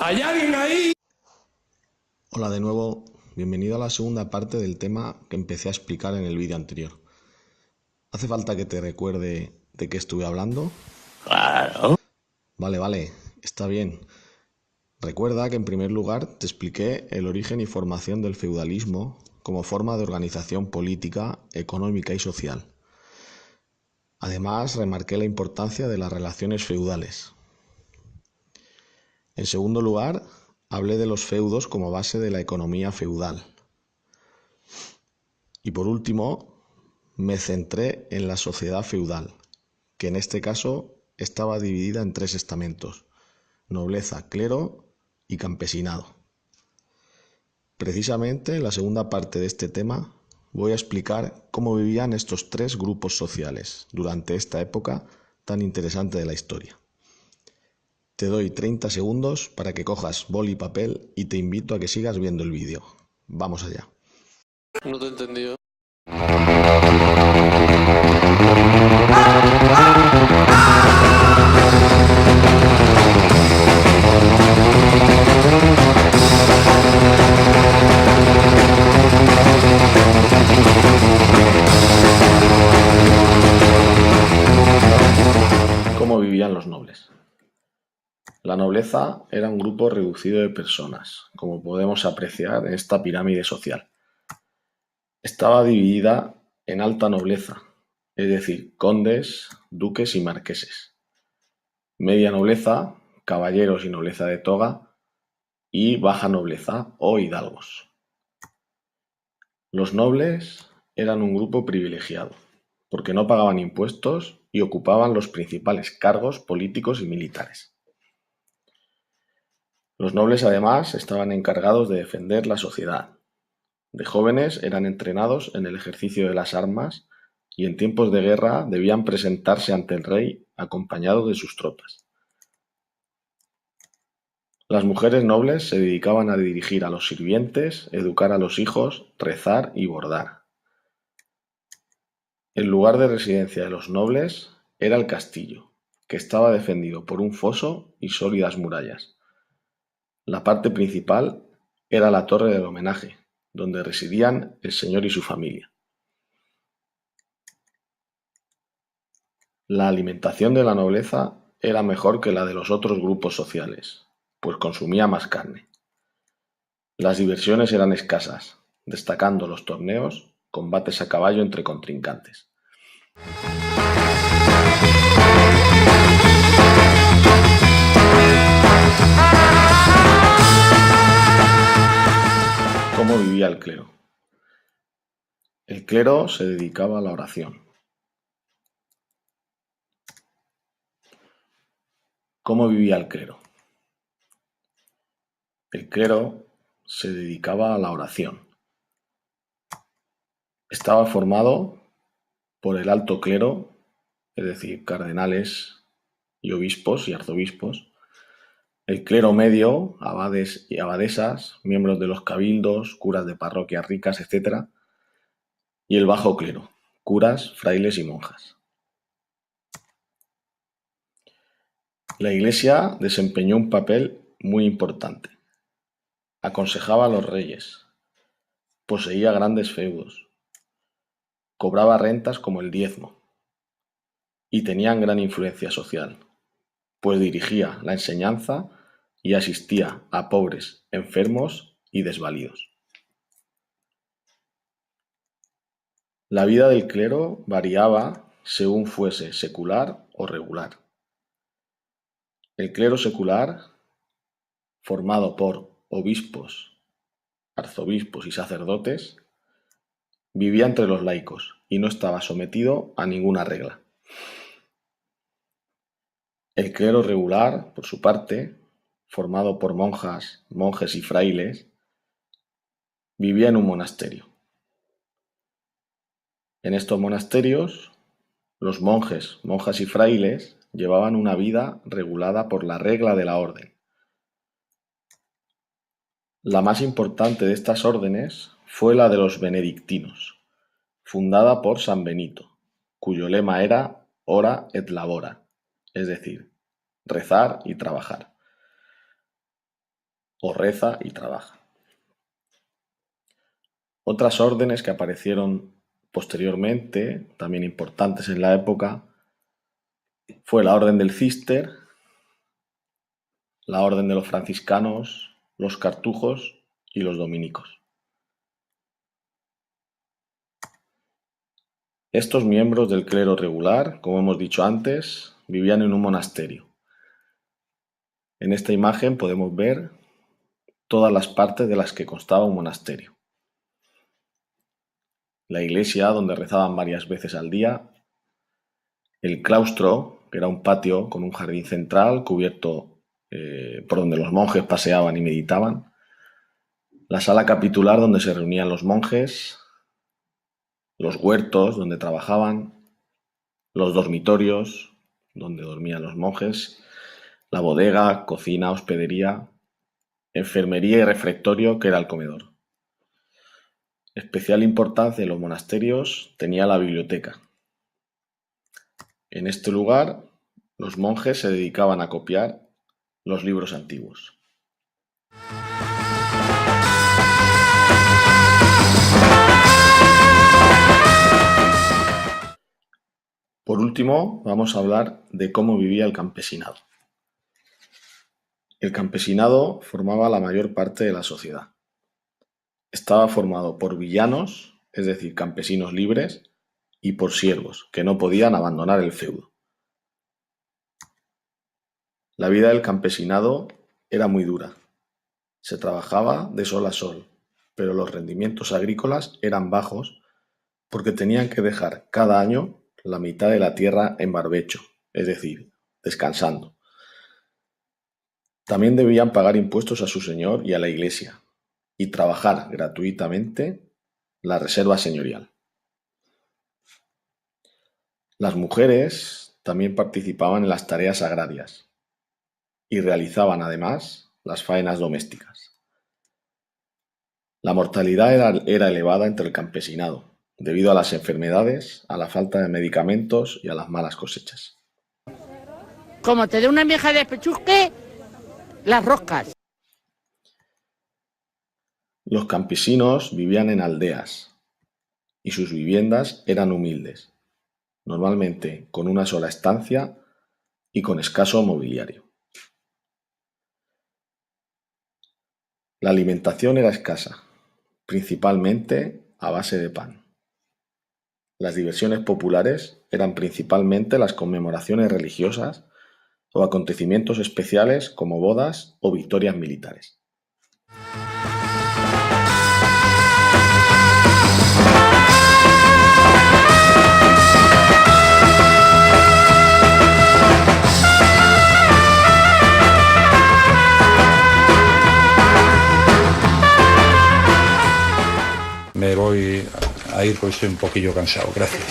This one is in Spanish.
¿Hay alguien ahí? Hola de nuevo, bienvenido a la segunda parte del tema que empecé a explicar en el vídeo anterior. ¿Hace falta que te recuerde de qué estuve hablando? Claro. Vale, está bien. Recuerda que en primer lugar te expliqué el origen y formación del feudalismo como forma de organización política, económica y social. Además, remarqué la importancia de las relaciones feudales. En segundo lugar, hablé de los feudos como base de la economía feudal. Y por último, me centré en la sociedad feudal, que en este caso estaba dividida en tres estamentos: nobleza, clero y campesinado. Precisamente en la segunda parte de este tema voy a explicar cómo vivían estos tres grupos sociales durante esta época tan interesante de la historia. Te doy 30 segundos para que cojas boli y papel y te invito a que sigas viendo el vídeo. Vamos allá. No te he entendido. ¿Cómo vivían los nobles? La nobleza era un grupo reducido de personas, como podemos apreciar en esta pirámide social. Estaba dividida en alta nobleza, es decir, condes, duques y marqueses; media nobleza, caballeros y nobleza de toga; y baja nobleza o hidalgos. Los nobles eran un grupo privilegiado, porque no pagaban impuestos y ocupaban los principales cargos políticos y militares. Los nobles además estaban encargados de defender la sociedad. De jóvenes eran entrenados en el ejercicio de las armas y en tiempos de guerra debían presentarse ante el rey acompañados de sus tropas. Las mujeres nobles se dedicaban a dirigir a los sirvientes, educar a los hijos, rezar y bordar. El lugar de residencia de los nobles era el castillo, que estaba defendido por un foso y sólidas murallas. La parte principal era la torre del homenaje, donde residían el señor y su familia. La alimentación de la nobleza era mejor que la de los otros grupos sociales, pues consumía más carne. Las diversiones eran escasas, destacando los torneos, combates a caballo entre contrincantes. ¿Cómo vivía el clero? El clero se dedicaba a la oración. ¿Cómo vivía el clero? El clero se dedicaba a la oración. Estaba formado por el alto clero, es decir, cardenales y obispos y arzobispos; el clero medio, abades y abadesas, miembros de los cabildos, curas de parroquias ricas, etc. y el bajo clero, curas, frailes y monjas. La Iglesia desempeñó un papel muy importante. Aconsejaba a los reyes, poseía grandes feudos, cobraba rentas como el diezmo y tenían gran influencia social, pues dirigía la enseñanza y asistía a pobres, enfermos y desvalidos. La vida del clero variaba según fuese secular o regular. El clero secular, formado por obispos, arzobispos y sacerdotes, vivía entre los laicos y no estaba sometido a ninguna regla. El clero regular, por su parte, formado por monjas, monjes y frailes, vivía en un monasterio. En estos monasterios, los monjes, monjas y frailes llevaban una vida regulada por la regla de la orden. La más importante de estas órdenes fue la de los benedictinos, fundada por San Benito, cuyo lema era ora et labora, es decir, rezar y trabajar. o reza y trabaja. Otras órdenes que aparecieron posteriormente, también importantes en la época, fue la Orden del Císter, la Orden de los Franciscanos, los Cartujos y los Dominicos. Estos miembros del clero regular, como hemos dicho antes, vivían en un monasterio. En esta imagen podemos ver todas las partes de las que constaba un monasterio. La iglesia, donde rezaban varias veces al día, el claustro, que era un patio con un jardín central cubierto por donde los monjes paseaban y meditaban, la sala capitular donde se reunían los monjes, los huertos donde trabajaban, los dormitorios donde dormían los monjes, la bodega, cocina, hospedería, enfermería y refectorio, que era el comedor. Especial importancia en los monasterios tenía la biblioteca. En este lugar, los monjes se dedicaban a copiar los libros antiguos. Por último, vamos a hablar de cómo vivía el campesinado. El campesinado formaba la mayor parte de la sociedad. Estaba formado por villanos, es decir, campesinos libres, y por siervos, que no podían abandonar el feudo. La vida del campesinado era muy dura. Se trabajaba de sol a sol, pero los rendimientos agrícolas eran bajos porque tenían que dejar cada año la mitad de la tierra en barbecho, es decir, descansando. También debían pagar impuestos a su señor y a la iglesia, y trabajar gratuitamente la reserva señorial. Las mujeres también participaban en las tareas agrarias y realizaban además las faenas domésticas. La mortalidad era elevada entre el campesinado, debido a las enfermedades, a la falta de medicamentos y a las malas cosechas. Como te dé una vieja de pechusque, las roscas. Los campesinos vivían en aldeas y sus viviendas eran humildes, normalmente con una sola estancia y con escaso mobiliario. La alimentación era escasa, principalmente a base de pan. Las diversiones populares eran principalmente las conmemoraciones religiosas o acontecimientos especiales como bodas o victorias militares. Me voy a ir porque estoy un poquillo cansado. Gracias.